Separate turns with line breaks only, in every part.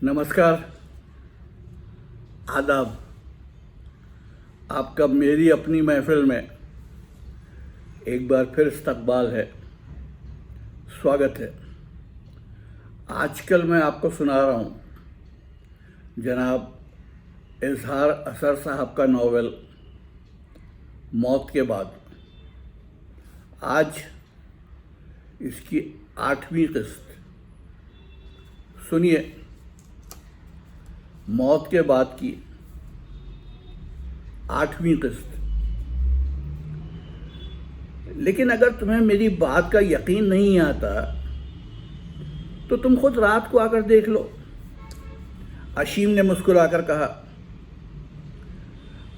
नमस्कार, आदाब। आपका मेरी अपनी महफिल में एक बार फिर इस्तकबाल है, स्वागत है। आजकल मैं आपको सुना रहा हूँ जनाब इजहार असर साहब का नावल मौत के बाद। आज इसकी 8वीं किस्त। सुनिए, मौत के बाद की 8वीं किस्त। लेकिन अगर तुम्हें मेरी बात का यकीन नहीं आता तो तुम खुद रात को आकर देख लो, अशीम ने मुस्कुराकर कहा।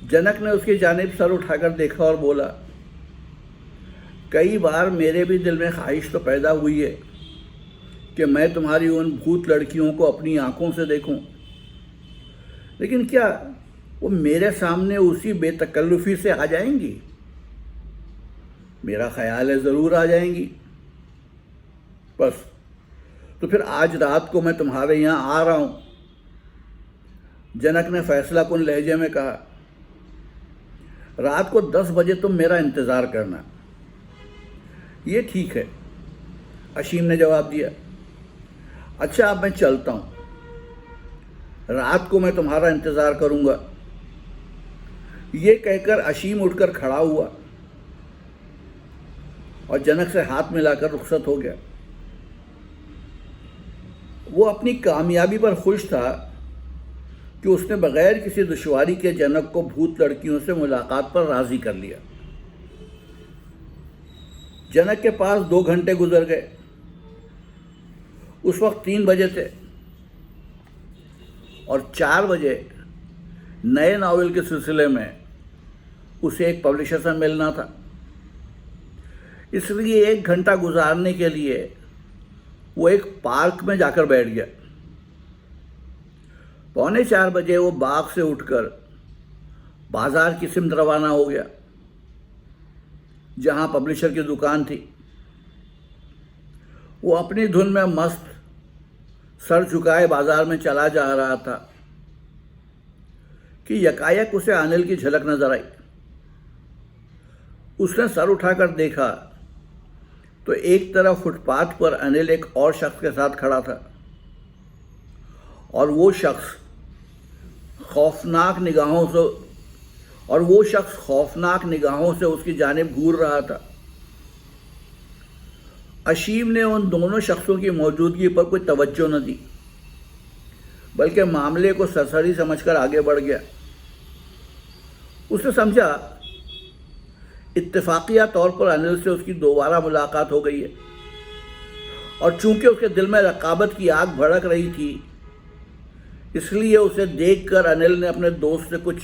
जनक ने उसकी जानिब सर उठाकर देखा और बोला, कई बार मेरे भी दिल में ख्वाहिश तो पैदा हुई है कि मैं तुम्हारी उन भूत लड़कियों को अपनी आंखों से देखूं, लेकिन क्या वो मेरे सामने उसी बेतकल्लुफ़ी से आ जाएंगी? मेरा ख्याल है ज़रूर आ जाएंगी। बस, तो फिर आज रात को मैं तुम्हारे यहाँ आ रहा हूँ, जनक ने फैसला कुन लहजे में कहा। रात को 10 बजे तुम मेरा इंतज़ार करना। ये ठीक है, अशीम ने जवाब दिया। अच्छा, अब मैं चलता हूँ, रात को मैं तुम्हारा इंतज़ार करूँगा। ये कहकर अशीम उठकर खड़ा हुआ और जनक से हाथ मिलाकर रुखसत हो गया। वो अपनी कामयाबी पर खुश था कि उसने बगैर किसी दुश्वारी के जनक को भूत लड़कियों से मुलाकात पर राज़ी कर लिया। जनक के पास 2 घंटे गुजर गए। उस वक्त 3 बजे थे और 4 बजे नए नावल के सिलसिले में उसे एक पब्लिशर से मिलना था। इसलिए 1 घंटा गुजारने के लिए वो एक पार्क में जाकर बैठ गया। 3:45 बजे वो बाग से उठकर बाजार की सिमत रवाना हो गया, जहां पब्लिशर की दुकान थी। वो अपनी धुन में मस्त सर झुकाए बाजार में चला जा रहा था कि यकायक उसे अनिल की झलक नजर आई। उसने सर उठाकर देखा तो एक तरफ फुटपाथ पर अनिल एक और शख्स के साथ खड़ा था और वो शख्स खौफनाक निगाहों से उसकी जानिब घूर रहा था। अशीम ने उन दोनों शख्सों की मौजूदगी पर कोई तवज्जो न दी, बल्कि मामले को सरसरी समझकर आगे बढ़ गया। उसने समझा इत्तेफाकिया तौर पर अनिल से उसकी दोबारा मुलाकात हो गई है, और चूंकि उसके दिल में रकाबत की आग भड़क रही थी, इसलिए उसे देखकर अनिल ने अपने दोस्त से कुछ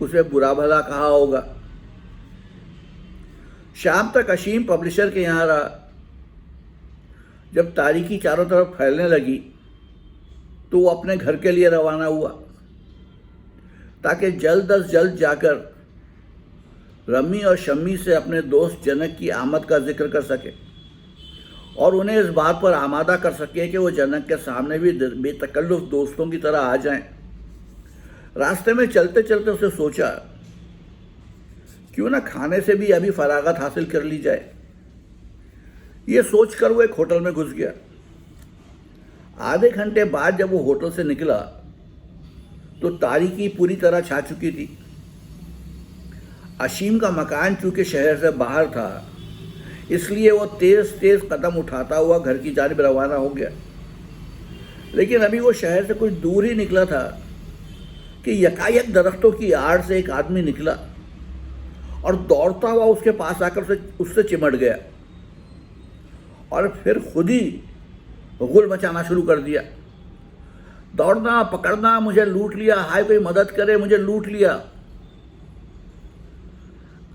उसे बुरा भला कहा होगा। शाम तक अशीम पब्लिशर के यहाँ रहा। जब तारीकी चारों तरफ फैलने लगी तो वो अपने घर के लिए रवाना हुआ, ताकि जल्द अज जल्द जाकर रमी और शम्मी से अपने दोस्त जनक की आमद का जिक्र कर सके और उन्हें इस बात पर आमादा कर सके कि वो जनक के सामने भी बेतकल्लुफ़ दोस्तों की तरह आ जाएं। रास्ते में चलते चलते उसे सोचा, क्यों ना खाने से भी अभी फरागत हासिल कर ली जाए। ये सोचकर वो एक होटल में घुस गया। आधे घंटे बाद जब वो होटल से निकला तो तारीकी पूरी तरह छा चुकी थी। अशीम का मकान चूंकि शहर से बाहर था, इसलिए वो तेज तेज कदम उठाता हुआ घर की जानिब रवाना हो गया। लेकिन अभी वो शहर से कुछ दूर ही निकला था कि यकायक दरख्तों की आड़ से एक आदमी निकला और दौड़ता हुआ उसके पास आकर उससे चिमट गया और फिर खुद ही गुल मचाना शुरू कर दिया। दौड़ना, पकड़ना, मुझे लूट लिया, हाय कोई मदद करे, मुझे लूट लिया।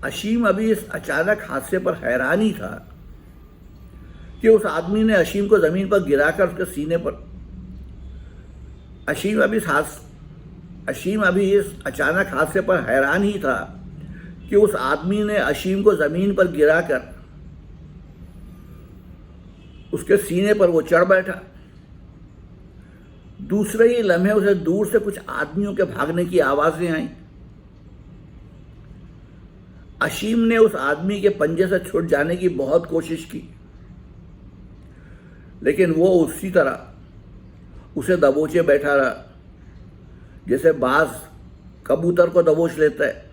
अशीम अभी इस अचानक हादसे पर हैरान ही था कि उस आदमी ने अशीम को ज़मीन पर गिराकर उसके सीने पर अशीम अभी इस अचानक हादसे पर हैरान ही था कि उस आदमी ने अशीम को ज़मीन पर गिराकर उसके सीने पर वो चढ़ बैठा। दूसरे ही लम्हे उसे दूर से कुछ आदमियों के भागने की आवाजें आईं। अशीम ने उस आदमी के पंजे से छूट जाने की बहुत कोशिश की, लेकिन वो उसी तरह उसे दबोचे बैठा रहा, जैसे बाज कबूतर को दबोच लेता है।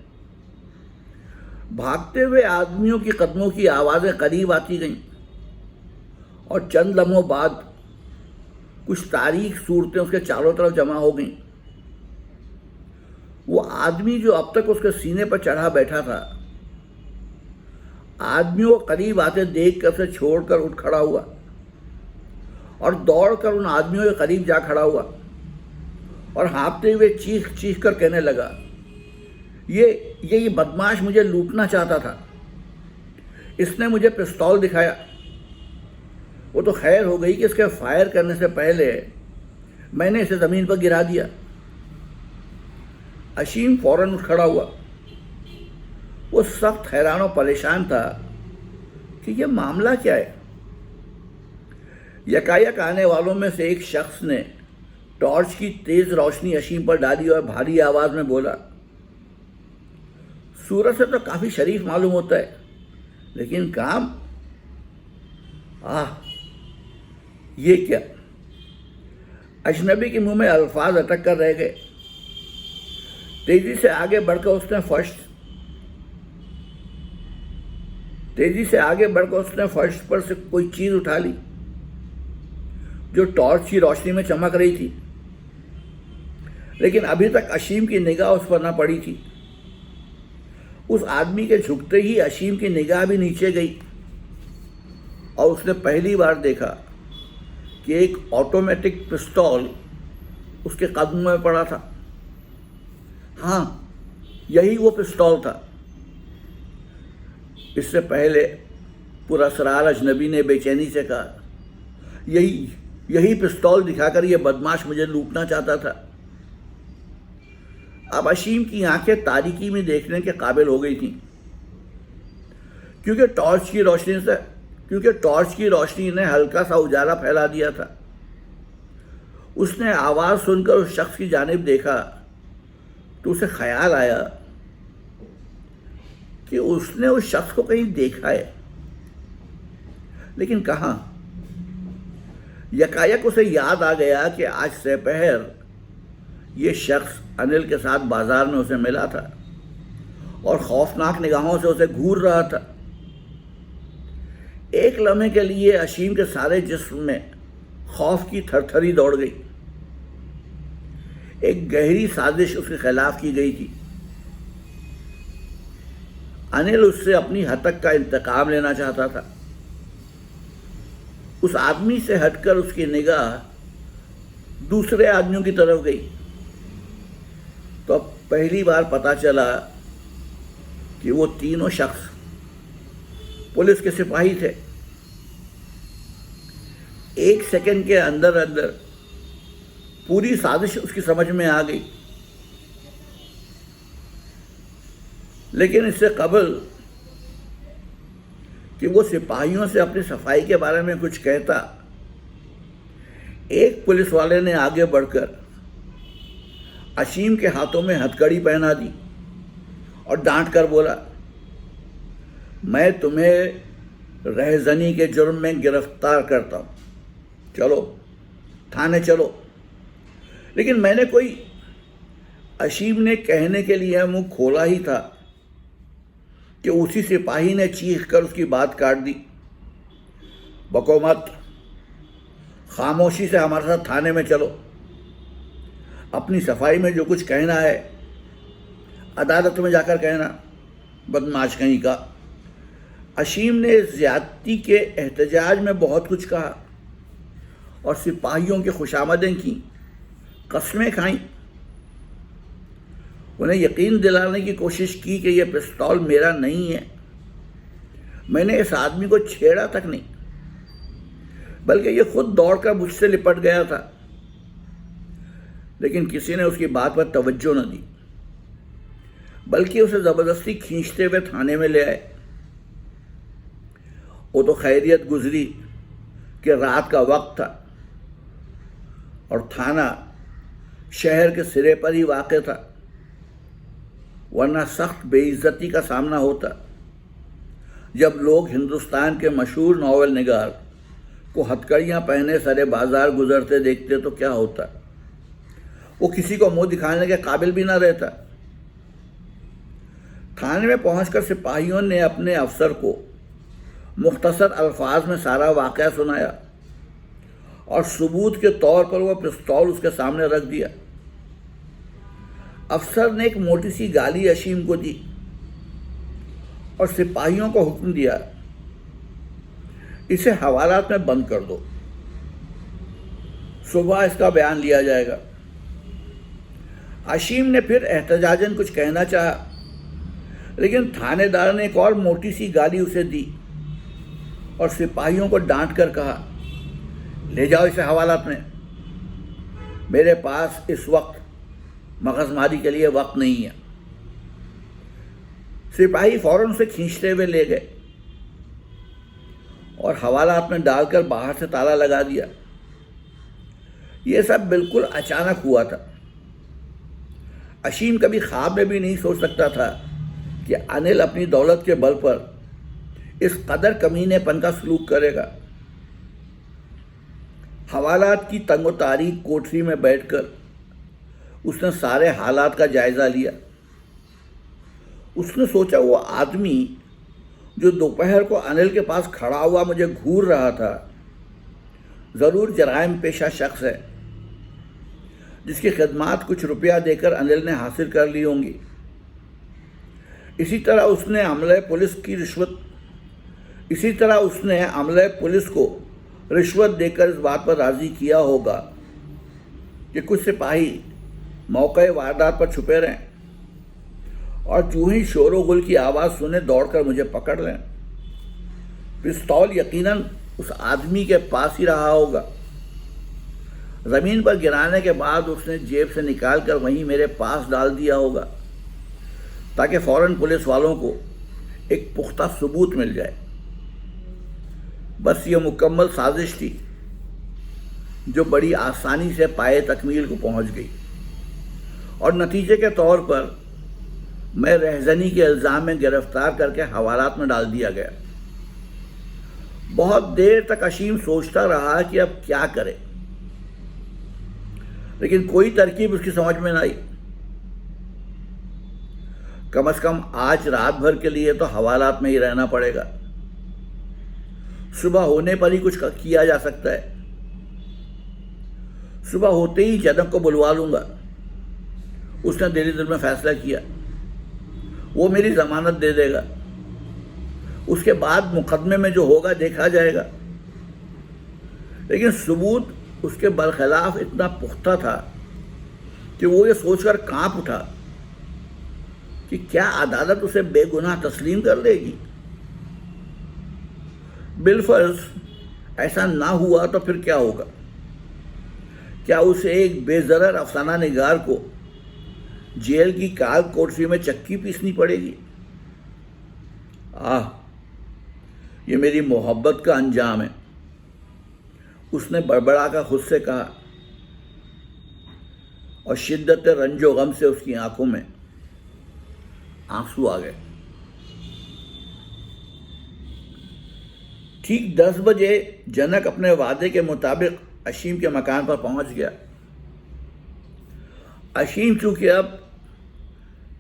भागते हुए आदमियों की कदमों की आवाजें करीब आती गईं और चंद लम्हों बाद कुछ तारीख सूरतें उसके चारों तरफ जमा हो गईं। वो आदमी जो अब तक उसके सीने पर चढ़ा बैठा था, आदमियों को करीब आते देखकर उसे छोड़कर उठ खड़ा हुआ और दौड़कर उन आदमियों के करीब जा खड़ा हुआ और हाँफते हुए चीख चीख कर कहने लगा, ये बदमाश मुझे लूटना चाहता था। इसने मुझे पिस्तौल दिखाया। वो तो खैर हो गई कि इसके फायर करने से पहले मैंने इसे ज़मीन पर गिरा दिया। अशीम फौरन उठ खड़ा हुआ। वो सख्त हैरान और परेशान था कि यह मामला क्या है। यकायक आने वालों में से एक शख्स ने टॉर्च की तेज रोशनी अशीम पर डाली और भारी आवाज में बोला, सूरत से तो काफी शरीफ मालूम होता है, लेकिन काम, ये क्या। अजनबी के मुंह में अल्फाज अटक कर रह गए। तेजी से आगे बढ़कर उसने फर्श पर से कोई चीज उठा ली जो टॉर्च की रोशनी में चमक रही थी, लेकिन अभी तक अशीम की निगाह उस पर न पड़ी थी। उस आदमी के झुकते ही अशीम की निगाह भी नीचे गई और उसने पहली बार देखा कि एक ऑटोमेटिक पिस्तौल उसके कदमों में पड़ा था। हाँ, यही वो पिस्तौल था। इससे पहले पुरस्कार अजनबी ने बेचैनी से कहा, यही पिस्तौल दिखाकर यह बदमाश मुझे लूटना चाहता था। अब अशीम की आंखें तारीकी में देखने के काबिल हो गई थीं, क्योंकि टॉर्च की रोशनी ने हल्का सा उजाला फैला दिया था। उसने आवाज सुनकर उस शख्स की जानिब देखा तो उसे ख्याल आया कि उसने उस शख्स को कहीं देखा है, लेकिन कहाँ। यकायक उसे याद आ गया कि आज दोपहर ये शख्स अनिल के साथ बाजार में उसे मिला था और खौफनाक निगाहों से उसे घूर रहा था। एक लम्हे के लिए अशीम के सारे जिस्म में खौफ की थरथरी दौड़ गई। एक गहरी साजिश उसके खिलाफ की गई थी। अनिल उससे अपनी हतक का इंतकाम लेना चाहता था। उस आदमी से हटकर उसकी निगाह दूसरे आदमियों की तरफ गई तो अब पहली बार पता चला कि वो तीनों शख्स पुलिस के सिपाही थे। एक सेकंड के अंदर अंदर पूरी साजिश उसकी समझ में आ गई, लेकिन इससे कबल कि वो सिपाहियों से अपनी सफाई के बारे में कुछ कहता, एक पुलिस वाले ने आगे बढ़कर अशीम के हाथों में हथकड़ी पहना दी और डांट कर बोला, मैं तुम्हें रहजनी के जुर्म में गिरफ्तार करता हूं, चलो थाने चलो। लेकिन मैंने कोई, अशीम ने कहने के लिए मुंह खोला ही था कि उसी सिपाही ने चीख कर उसकी बात काट दी, बको मत, खामोशी से हमारे साथ थाने में चलो। अपनी सफाई में जो कुछ कहना है अदालत में जाकर कहना, बदमाश कहीं का। अशीम ने ज्यादती के एहतजाज में बहुत कुछ कहा और सिपाहियों की खुशामदें की, कस्में खाईं, उन्हें यकीन दिलाने की कोशिश की कि यह पिस्तौल मेरा नहीं है। मैंने इस आदमी को छेड़ा तक नहीं, बल्कि यह खुद दौड़कर मुझसे लिपट गया था। लेकिन किसी ने उसकी बात पर तवज्जो न दी, बल्कि उसे जबरदस्ती खींचते हुए थाने में ले आए। वो तो खैरियत गुजरी कि रात का वक्त था और थाना शहर के सिरे पर ही वाक़ था, वरना सख्त बेइज्जती का सामना होता जब लोग हिंदुस्तान के मशहूर नावल निगार को हथकड़ियाँ पहने सरे बाजार गुजरते देखते तो क्या होता। वो किसी को मुंह दिखाने के काबिल भी ना रहता। थाने में पहुंचकर सिपाहियों ने अपने अफसर को मुख्तसर अल्फाज में सारा वाक़या सुनाया और सबूत के तौर पर वह पिस्तौल उसके सामने रख दिया। अफसर ने एक मोटी सी गाली अशीम को दी और सिपाहियों को हुक्म दिया, इसे हवालात में बंद कर दो, सुबह इसका बयान लिया जाएगा। अशीम ने फिर एहतजाजन कुछ कहना चाहा, लेकिन थानेदार ने एक और मोटी सी गाली उसे दी और सिपाहियों को डांट कर कहा, ले जाओ इसे हवालात में, मेरे पास इस वक्त मगजमारी के लिए वक्त नहीं है। सिपाही फौरन उसे खींचते हुए ले गए और हवालात में डालकर बाहर से ताला लगा दिया। यह सब बिल्कुल अचानक हुआ था। अशीम कभी ख्वाब में भी नहीं सोच सकता था कि अनिल अपनी दौलत के बल पर इस कदर कमीनेपन का सलूक करेगा। हवालात की तंगो तारीख कोठरी में बैठकर उसने सारे हालात का जायज़ा लिया। उसने सोचा, वो आदमी जो दोपहर को अनिल के पास खड़ा हुआ मुझे घूर रहा था, ज़रूर जराइम पेशा शख्स है जिसकी खिदमात कुछ रुपया देकर अनिल ने हासिल कर ली होंगी। इसी तरह उसने अमले पुलिस को रिश्वत देकर इस बात पर राज़ी किया होगा कि कुछ सिपाही मौके वारदात पर छुपे रहें और जूं ही शोरो गुल की आवाज़ सुने दौड़कर मुझे पकड़ लें। पिस्तौल यकीनन उस आदमी के पास ही रहा होगा। ज़मीन पर गिराने के बाद उसने जेब से निकालकर वहीं मेरे पास डाल दिया होगा ताकि फ़ौरन पुलिस वालों को एक पुख्ता सबूत मिल जाए। बस ये मुकम्मल साजिश थी जो बड़ी आसानी से पाए तकमील को पहुंच गई और नतीजे के तौर पर मैं रहज़नी के इल्ज़ाम में गिरफ्तार करके हवालात में डाल दिया गया। बहुत देर तक अशीम सोचता रहा कि अब क्या करे, लेकिन कोई तरकीब उसकी समझ में ना आई। कम से कम आज रात भर के लिए तो हवालात में ही रहना पड़ेगा, सुबह होने पर ही कुछ किया जा सकता है। सुबह होते ही जनक को बुलवा लूंगा, उसने दिली दिल में फैसला किया। वो मेरी जमानत दे देगा, उसके बाद मुकदमे में जो होगा देखा जाएगा। लेकिन सबूत उसके बरखिलाफ इतना पुख्ता था कि वो ये सोचकर कांप उठा कि क्या अदालत उसे बेगुनाह तस्लीम कर लेगी। बिलफर्ज ऐसा ना हुआ तो फिर क्या होगा? क्या उसे एक बेज़रर अफसाना निगार को जेल की काल कोठरी में चक्की पीसनी पड़ेगी? ये मेरी मोहब्बत का अंजाम है, उसने बड़बड़ा कर खुद से कहा और शिद्दत रंजो गम से उसकी आंखों में आंसू आ गए। ठीक 10 बजे जनक अपने वादे के मुताबिक अशीम के मकान पर पहुंच गया। अशीम चूंकि अब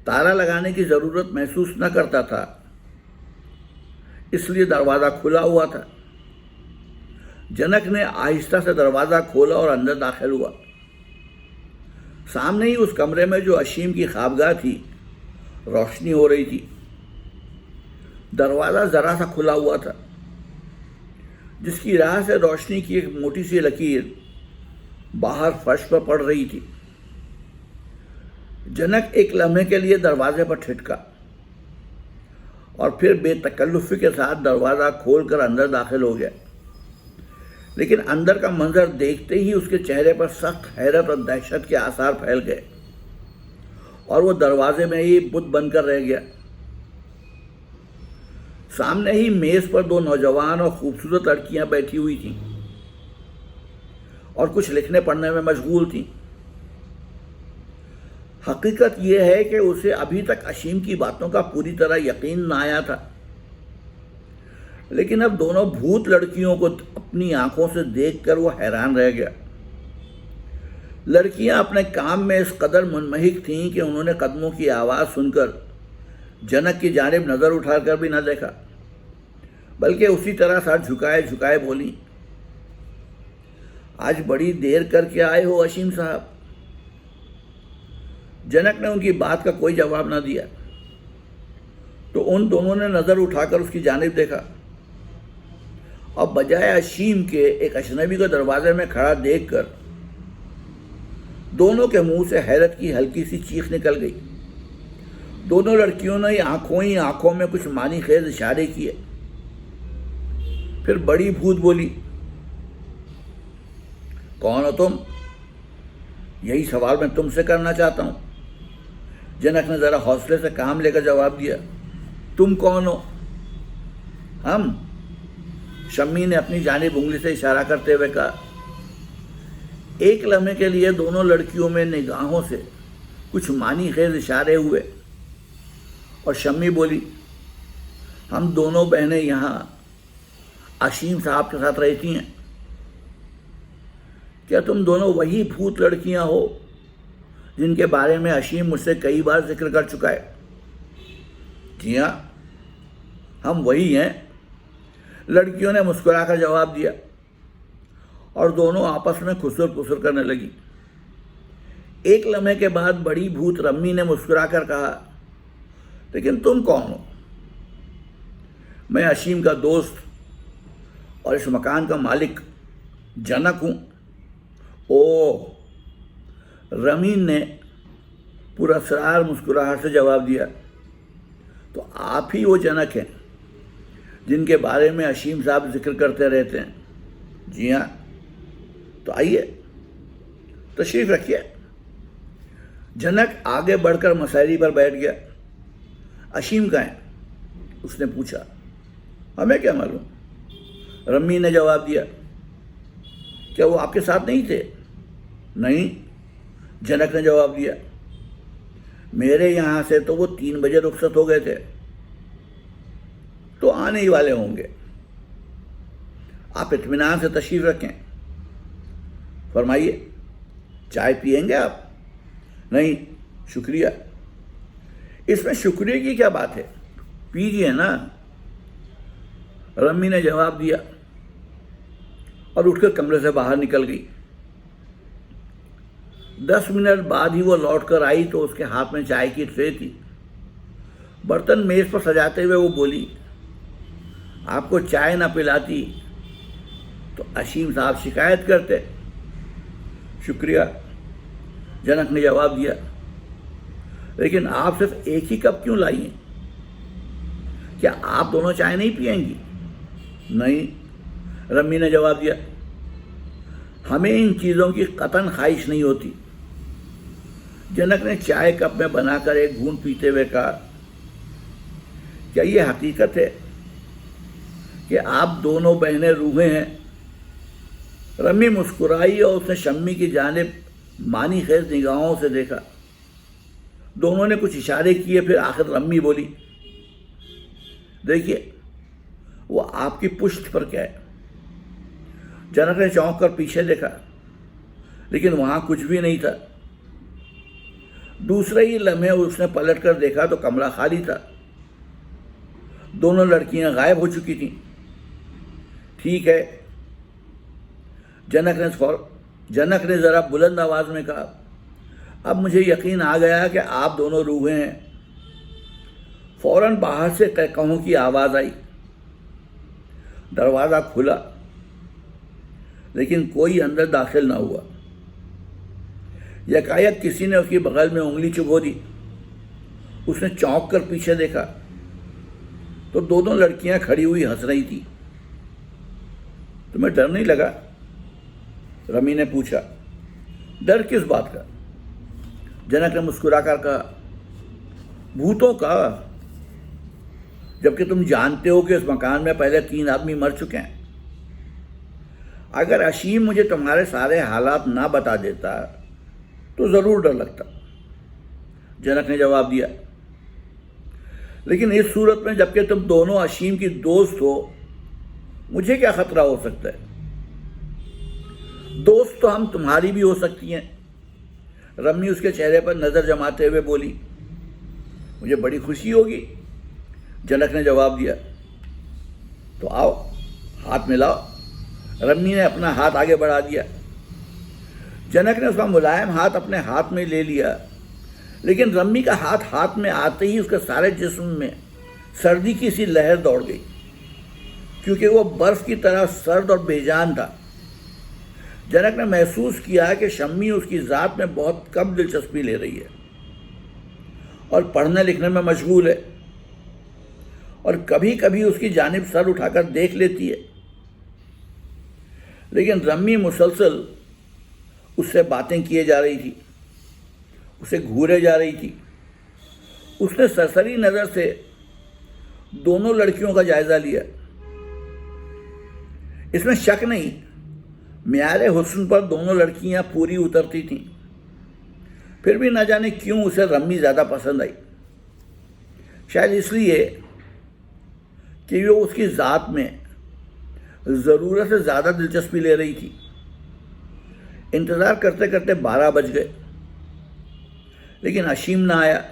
ताला लगाने की ज़रूरत महसूस न करता था, इसलिए दरवाज़ा खुला हुआ था। जनक ने आहिस्ता से दरवाज़ा खोला और अंदर दाखिल हुआ। सामने ही उस कमरे में जो अशीम की ख्वाबगाह थी, रोशनी हो रही थी। दरवाज़ा ज़रा सा खुला हुआ था, जिसकी राह से रोशनी की एक मोटी सी लकीर बाहर फर्श पर पड़ रही थी। जनक एक लम्हे के लिए दरवाजे पर ठिठका और फिर बेतकल्लुफ़ी के साथ दरवाज़ा खोलकर अंदर दाखिल हो गया। लेकिन अंदर का मंजर देखते ही उसके चेहरे पर सख्त हैरत और दहशत के आसार फैल गए और वो दरवाजे में ही बुत बनकर रह गया। सामने ही मेज़ पर 2 नौजवान और खूबसूरत लड़कियां बैठी हुई थीं और कुछ लिखने पढ़ने में मशगूल थीं। हकीकत यह है कि उसे अभी तक अशीम की बातों का पूरी तरह यकीन न आया था, लेकिन अब दोनों भूत लड़कियों को अपनी आंखों से देखकर वो हैरान रह गया। लड़कियां अपने काम में इस कदर मुनमहिक थीं कि उन्होंने कदमों की आवाज़ सुनकर जनक की जानिब नज़र उठाकर भी न देखा, बल्कि उसी तरह सर झुकाए झुकाए बोली, आज बड़ी देर करके आए हो अशीम साहब। जनक ने उनकी बात का कोई जवाब न दिया, तो उन दोनों ने नज़र उठाकर उसकी जानिब देखा और बजाय अशीम के एक अजनबी को दरवाजे में खड़ा देखकर दोनों के मुंह से हैरत की हल्की सी चीख निकल गई। दोनों लड़कियों ने ही आंखों में कुछ मानी खेज इशारे किए। फिर बड़ी भूत बोली, कौन हो तुम? यही सवाल मैं तुमसे करना चाहता हूं। जनक ने जरा हौसले से काम लेकर जवाब दिया, तुम कौन हो? हम। शम्मी ने अपनी जानिब उंगली से इशारा करते हुए कहा। एक लम्हे के लिए दोनों लड़कियों में निगाहों से कुछ मानी खेज इशारे हुए और शम्मी बोली, हम दोनों बहनें यहाँ अशीम साहब के साथ रहती हैं। क्या तुम दोनों वही भूत लड़कियां हो जिनके बारे में अशीम मुझसे कई बार जिक्र कर चुका है? जी हाँ, हम वही हैं, लड़कियों ने मुस्कुराकर जवाब दिया और दोनों आपस में खुसुर पुसुर करने लगी। एक लम्हे के बाद बड़ी भूत रम्मी ने मुस्कुराकर कहा, लेकिन तुम कौन हो? मैं अशीम का दोस्त और इस मकान का मालिक जनक हूँ। ओह, रमीन ने पुरस्कार मुस्कुराहट से जवाब दिया, तो आप ही वो जनक हैं जिनके बारे में अशीम साहब जिक्र करते रहते हैं? जी हाँ। तो आइए, तशरीफ रखिए। जनक आगे बढ़कर मसहरी पर बैठ गया। अशीम कहाँ है? उसने पूछा। हमें क्या मालूम, रम्मी ने जवाब दिया। क्या वो आपके साथ नहीं थे? नहीं, जनक ने जवाब दिया। मेरे यहाँ से तो वो 3 बजे रुखसत हो गए थे, तो आने ही वाले होंगे। आप इत्मीनान से तशरीफ रखें। फरमाइए, चाय पिएंगे आप? नहीं शुक्रिया। इसमें शुक्रिया की क्या बात है, पीजिए ना, रम्मी ने जवाब दिया और उठकर कमरे से बाहर निकल गई। 10 मिनट बाद ही वो लौटकर आई तो उसके हाथ में चाय की ट्रे थी। बर्तन मेज पर सजाते हुए वो बोली, आपको चाय ना पिलाती तो अशीम साहब शिकायत करते। शुक्रिया, जनक ने जवाब दिया। लेकिन आप सिर्फ एक ही कप क्यों लाई हैं? क्या आप दोनों चाय नहीं पिएंगी? नहीं, रम्मी ने जवाब दिया। हमें इन चीज़ों की कतन ख्वाहिश नहीं होती। जनक ने चाय कप में बनाकर एक घूंट पीते हुए कहा, क्या ये हकीकत है कि आप दोनों बहनें रूहें हैं? रम्मी मुस्कुराई और उसने शम्मी की जानिब मानी खेज निगाहों से देखा। दोनों ने कुछ इशारे किए, फिर आखिर रम्मी बोली, देखिए वो आपकी पुश्त पर क्या है? जनक ने चौंक कर पीछे देखा, लेकिन वहां कुछ भी नहीं था। दूसरे ही लम्हे उसने पलट कर देखा तो कमरा खाली था। दोनों लड़कियां गायब हो चुकी थीं। ठीक है, जनक ने जरा बुलंद आवाज में कहा, अब मुझे यकीन आ गया कि आप दोनों रूहें हैं। फौरन बाहर से कहों की आवाज आई। दरवाजा खुला, लेकिन कोई अंदर दाखिल ना हुआ। यकायक किसी ने उसकी बगल में उंगली चुभो दी। उसने चौंक कर पीछे देखा तो दोनों लड़कियां खड़ी हुई हंस रही थी। तुम्हें डर नहीं लगा? रमी ने पूछा। डर किस बात का? जनक ने मुस्कुराकर कहा, भूतों का, जबकि तुम जानते हो कि इस मकान में पहले 3 आदमी मर चुके हैं। अगर असीम मुझे तुम्हारे सारे हालात ना बता देता तो ज़रूर डर लगता, जनक ने जवाब दिया। लेकिन इस सूरत में जबकि तुम दोनों असीम की दोस्त हो, मुझे क्या खतरा हो सकता है? दोस्त तो हम तुम्हारी भी हो सकती हैं, रम्मी उसके चेहरे पर नज़र जमाते हुए बोली। मुझे बड़ी खुशी होगी, जनक ने जवाब दिया। तो आओ, हाथ मिलाओ। रम्मी ने अपना हाथ आगे बढ़ा दिया। जनक ने उसका मुलायम हाथ अपने हाथ में ले लिया, लेकिन रम्मी का हाथ में आते ही उसके सारे जिस्म में सर्दी की सी लहर दौड़ गई, क्योंकि वो बर्फ की तरह सर्द और बेजान था। जनक ने महसूस किया कि शम्मी उसकी ज़ात में बहुत कम दिलचस्पी ले रही है और पढ़ने लिखने में मशगूल है, और कभी कभी उसकी जानिब सर उठाकर देख लेती है। लेकिन रम्मी मुसलसल उससे बातें किए जा रही थी, उसे घूरे जा रही थी। उसने सरसरी नज़र से दोनों लड़कियों का जायज़ा लिया। इसमें शक नहीं, म्यारे हुस्न पर दोनों लड़कियां पूरी उतरती थीं। फिर भी न जाने क्यों उसे रम्मी ज़्यादा पसंद आई। शायद इसलिए कि वो उसकी ज़ात में ज़रूरत से ज़्यादा दिलचस्पी ले रही थी। इंतज़ार करते करते 12 बज गए, लेकिन असीम ना आया।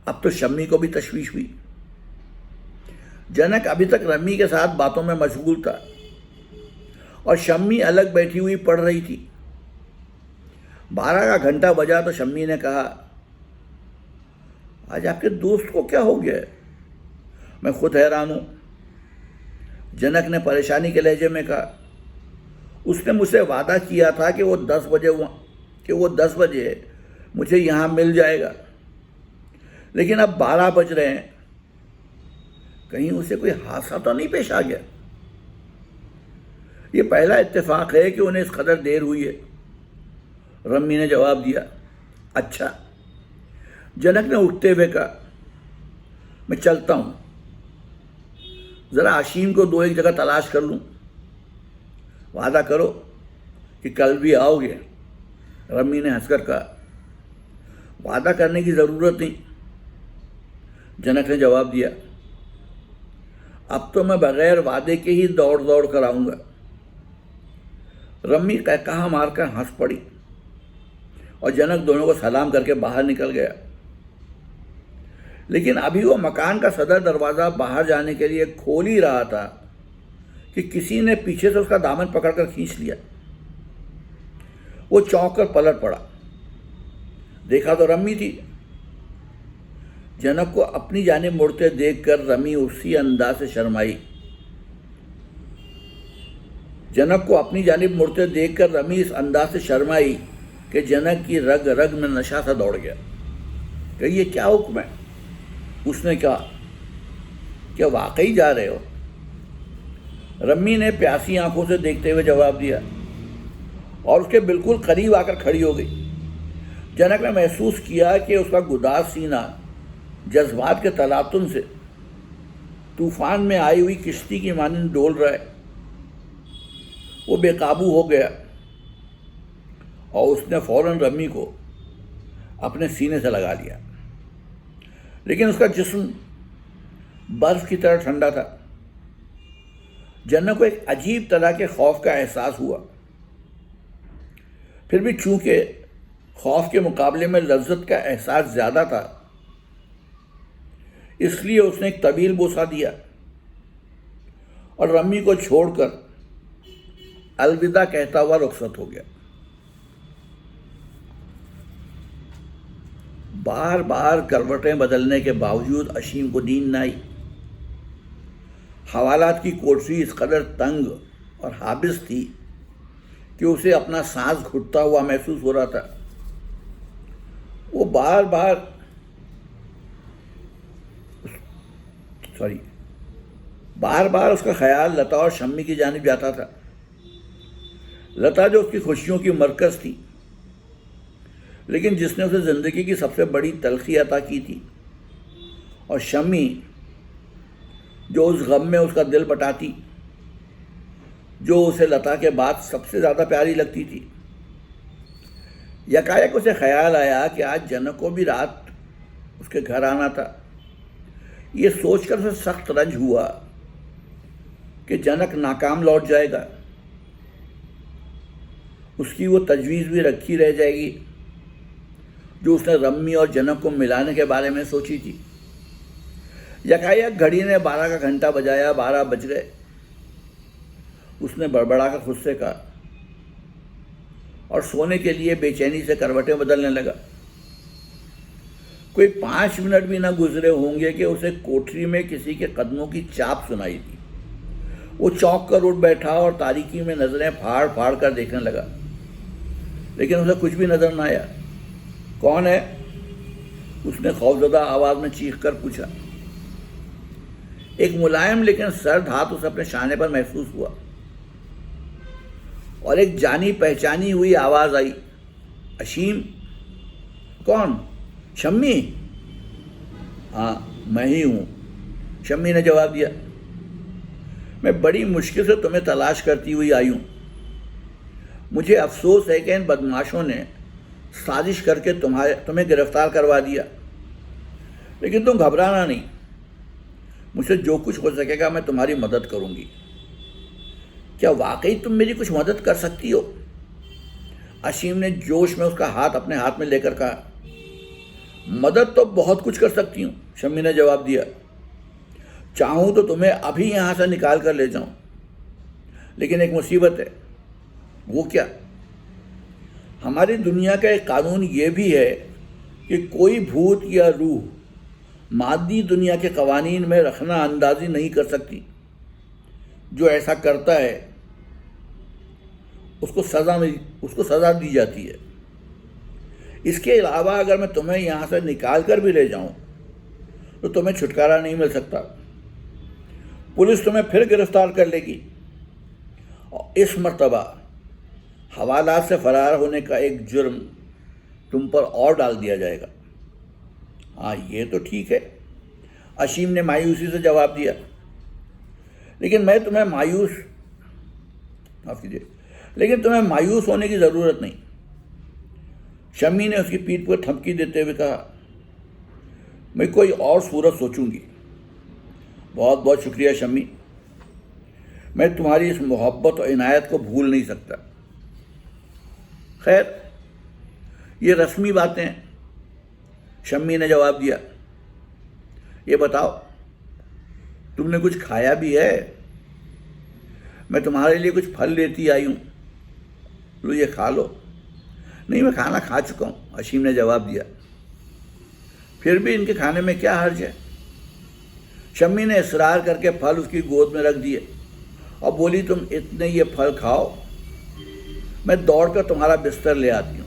अब तो शम्मी को भी तशवीश हुई। जनक अभी तक रम्मी के साथ बातों में मशगूल था और शम्मी अलग बैठी हुई पढ़ रही थी। 12 का घंटा बजा तो शम्मी ने कहा, आज आपके दोस्त को क्या हो गया है? मैं खुद हैरान हूं, जनक ने परेशानी के लहजे में कहा। उसने मुझसे वादा किया था कि वो 10 बजे मुझे यहाँ मिल जाएगा, लेकिन अब 12 बज रहे हैं। कहीं उसे कोई हादसा तो नहीं पेश आ गया? ये पहला इत्तेफाक है कि उन्हें इस कदर देर हुई है, रम्मी ने जवाब दिया। अच्छा, जनक ने उठते हुए कहा, मैं चलता हूँ, ज़रा असीम को 2-1 जगह तलाश कर लूँ। वादा करो कि कल भी आओगे, रम्मी ने हंसकर कहा। वादा करने की ज़रूरत नहीं, जनक ने जवाब दिया। अब तो मैं बगैर वादे के ही दौड़ दौड़ कर आऊँगा। रम्मी कहा मारकर हंस पड़ी और जनक दोनों को सलाम करके बाहर निकल गया। लेकिन अभी वो मकान का सदर दरवाज़ा बाहर जाने के लिए खोल ही रहा था कि किसी ने पीछे से उसका दामन पकड़कर खींच लिया। वो चौंक कर पलट पड़ा। देखा तो रम्मी थी। जनक को अपनी जानिब मुड़ते देखकर रम्मी उसी अंदाज से शर्माई। जनक को अपनी जानिब मुड़ते देखकर रम्मी इस अंदाज से शर्माई कि जनक की रग रग में नशा सा दौड़ गया। कि ये क्या हुक्म है? उसने कहा, क्या वाकई जा रहे हो? रम्मी ने प्यासी आंखों से देखते हुए जवाब दिया और उसके बिल्कुल करीब आकर खड़ी हो गई। जनक ने महसूस किया कि उसका गुदास सीना जज्बात के तलातुन से तूफान में आई हुई किश्ती की मानिंद डोल रहा है। वो बेकाबू हो गया और उसने फौरन रम्मी को अपने सीने से लगा लिया, लेकिन उसका जिस्म बर्फ की तरह ठंडा था। जनक को एक अजीब तरह के खौफ का एहसास हुआ। फिर भी चूंकि खौफ के मुकाबले में लज्जत का एहसास ज़्यादा था, इसलिए उसने एक तवील बोसा दिया और रम्मी को छोड़कर अलविदा कहता हुआ रुखसत हो गया। बार बार करवटें बदलने के बावजूद असीम को नींद न आई। हवालात की कोठरी इस कदर तंग और हाबिस थी कि उसे अपना सांस घुटता हुआ महसूस हो रहा था। वो बार बार उसका ख्याल लता और शम्मी की जानिब जाता था। लता जो उसकी खुशियों की मरकज़ थी, लेकिन जिसने उसे ज़िंदगी की सबसे बड़ी तलखी अता की थी, और शम्मी जो उस गम में उसका दिल बटाती। जो उसे लता के बाद सबसे ज़्यादा प्यारी लगती थी। यकायक उसे ख्याल आया कि आज जनक को भी रात उसके घर आना था। ये सोचकर उसे सख्त रंज हुआ कि जनक नाकाम लौट जाएगा, उसकी वो तजवीज़ भी रखी रह जाएगी जो उसने रम्मी और जनक को मिलाने के बारे में सोची थी। यकायक घड़ी ने 12 का घंटा बजाया। 12 बज गए। उसने बड़बड़ाकर खुद से कहा और सोने के लिए बेचैनी से करवटें बदलने लगा। कोई 5 मिनट भी ना गुजरे होंगे कि उसे कोठरी में किसी के कदमों की चाप सुनाई दी। वो चौंक कर उठ बैठा और तारीकी में नजरें फाड़ फाड़ कर देखने लगा, लेकिन उसे कुछ भी नजर न आया। कौन है? उसने खौफजदा आवाज में चीख कर पूछा। एक मुलायम लेकिन सर्द हाथ उसे अपने शाने पर महसूस हुआ और एक जानी पहचानी हुई आवाज आई, अशीम। कौन? शम्मी? हाँ, मैं ही हूं, शम्मी ने जवाब दिया। मैं बड़ी मुश्किल से तुम्हें तलाश करती हुई आई हूं। मुझे अफसोस है कि इन बदमाशों ने साजिश करके तुम्हें गिरफ्तार करवा दिया, लेकिन तुम घबराना नहीं। मुझसे जो कुछ हो सकेगा मैं तुम्हारी मदद करूंगी। क्या वाकई तुम मेरी कुछ मदद कर सकती हो? अशीम ने जोश में उसका हाथ अपने हाथ में लेकर कहा। मदद तो बहुत कुछ कर सकती हूँ, शम्मी ने जवाब दिया। चाहूँ तो तुम्हें अभी यहाँ से निकाल कर ले जाऊँ, लेकिन एक मुसीबत है। वो क्या? हमारी दुनिया का एक कानून ये भी है कि कोई भूत या रूह मादी दुनिया के कवानीन में रखना अंदाजी नहीं कर सकती। जो ऐसा करता है उसको सज़ा दी जाती है। इसके अलावा अगर मैं तुम्हें यहाँ से निकाल कर भी ले जाऊँ तो तुम्हें छुटकारा नहीं मिल सकता। पुलिस तुम्हें फिर गिरफ्तार कर लेगी और इस मर्तबा हवालात से फरार होने का एक जुर्म तुम पर और डाल दिया जाएगा। हाँ, ये तो ठीक है, अशीम ने मायूसी से जवाब दिया। लेकिन तुम्हें मायूस होने की ज़रूरत नहीं। शम्मी ने उसकी पीठ पर थपकी देते हुए कहा, मैं कोई और सूरत सोचूंगी। बहुत बहुत शुक्रिया शम्मी, मैं तुम्हारी इस मोहब्बत और इनायत को भूल नहीं सकता। खैर, ये रस्मी बातें हैं, शम्मी ने जवाब दिया। ये बताओ, तुमने कुछ खाया भी है? मैं तुम्हारे लिए कुछ फल लेती आई हूँ, लो ये खा लो। नहीं, मैं खाना खा चुका हूँ, अशीम ने जवाब दिया। फिर भी इनके खाने में क्या हर्ज है? शम्मी ने इसरार करके फल उसकी गोद में रख दिए और बोली, तुम इतने ये फल खाओ, मैं दौड़कर तुम्हारा बिस्तर ले आती हूँ।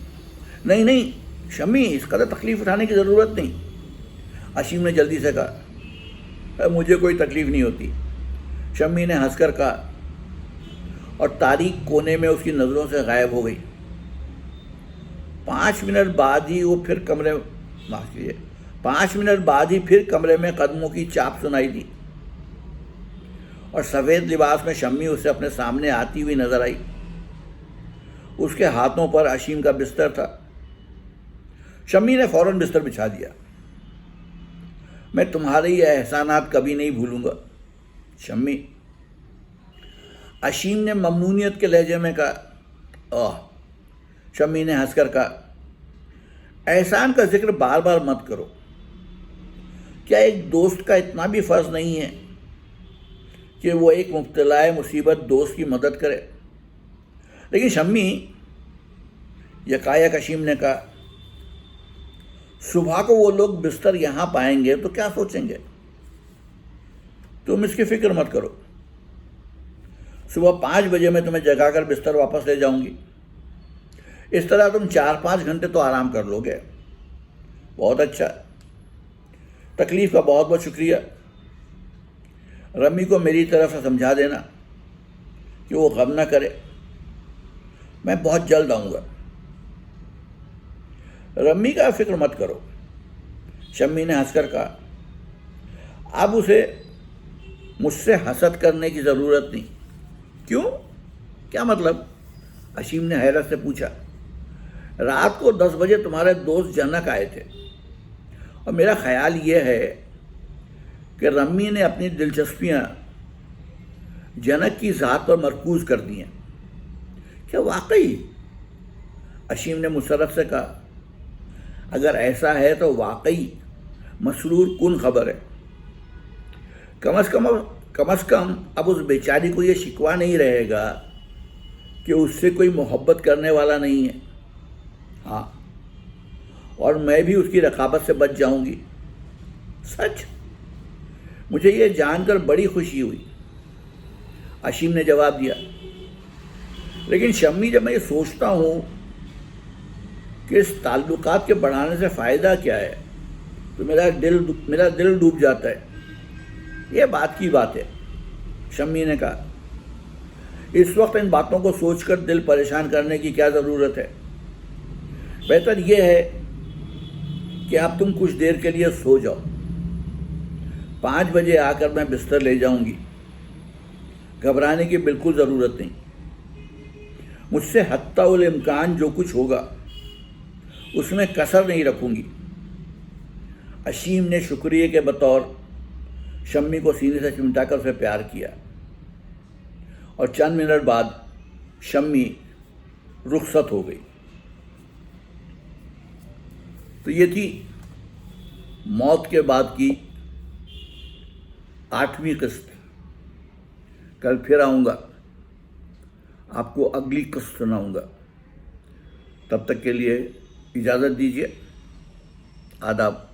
नहीं नहीं शम्मी, इस कदर तकलीफ उठाने की ज़रूरत नहीं, अशीम ने जल्दी से कहा। मुझे कोई तकलीफ नहीं होती, शम्मी ने हंसकर कहा और तारीक कोने में उसकी नज़रों से गायब हो गई। 5 मिनट बाद ही फिर कमरे में कदमों की चाप सुनाई दी और सफ़ेद लिबास में शम्मी उसे अपने सामने आती हुई नजर आई। उसके हाथों पर अशीम का बिस्तर था। शम्मी ने फौरन बिस्तर बिछा दिया। मैं तुम्हारे ये एहसानात कभी नहीं भूलूंगा शम्मी, अशीम ने ममनूनियत के लहजे में कहा। ओह, शम्मी ने हंसकर कहा, एहसान का जिक्र बार बार मत करो। क्या एक दोस्त का इतना भी फर्ज नहीं है कि वो एक मुब्तलाए मुसीबत दोस्त की मदद करे? लेकिन शम्मी, यकायक अशीम ने कहा, सुबह को वो लोग बिस्तर यहाँ पाएंगे तो क्या सोचेंगे? तुम इसकी फिक्र मत करो। सुबह 5 बजे मैं तुम्हें जगाकर बिस्तर वापस ले जाऊंगी। इस तरह तुम 4-5 घंटे तो आराम कर लोगे। बहुत अच्छा, तकलीफ का बहुत बहुत शुक्रिया। रम्मी को मेरी तरफ से समझा देना कि वो गम ना करे, मैं बहुत जल्द आऊँगा। रम्मी का फिक्र मत करो, शम्मी ने हंसकर कहा। अब उसे मुझसे हसद करने की ज़रूरत नहीं। क्यों? क्या मतलब? असीम ने हैरत से पूछा। रात को 10 बजे तुम्हारे दोस्त जनक आए थे और मेरा ख्याल ये है कि रम्मी ने अपनी दिलचस्पियां जनक की ज़ात पर मरकूज कर दी हैं। क्या वाकई? असीम ने मुशर्रफ से कहा। अगर ऐसा है तो वाकई मसरूर कुन खबर है। कम से कम अब उस बेचारी को ये शिकवा नहीं रहेगा कि उससे कोई मोहब्बत करने वाला नहीं है। हाँ, और मैं भी उसकी रकाबत से बच जाऊंगी। सच? मुझे ये जानकर बड़ी खुशी हुई, असीम ने जवाब दिया। लेकिन शम्मी, जब मैं ये सोचता हूँ कि इस ताल्लुकात के बढ़ाने से फ़ायदा क्या है तो मेरा दिल डूब जाता है। ये बात की बात है, शम्मी ने कहा। इस वक्त इन बातों को सोचकर दिल परेशान करने की क्या ज़रूरत है। बेहतर यह है कि अब तुम कुछ देर के लिए सो जाओ। 5 बजे आकर मैं बिस्तर ले जाऊंगी। घबराने की बिल्कुल ज़रूरत नहीं। मुझसे हत्ता उल इम्कान जो कुछ होगा उसमें कसर नहीं रखूंगी। असीम ने शुक्रिया के बतौर शम्मी को सीने से चिमटाकर उसे प्यार किया और चंद मिनट बाद शम्मी रुखसत हो गई। तो ये थी मौत के बाद की 8वीं किस्त। कल फिर आऊँगा, आपको अगली किस्त सुनाऊँगा। तब तक के लिए इजाज़त दीजिए। आदाब।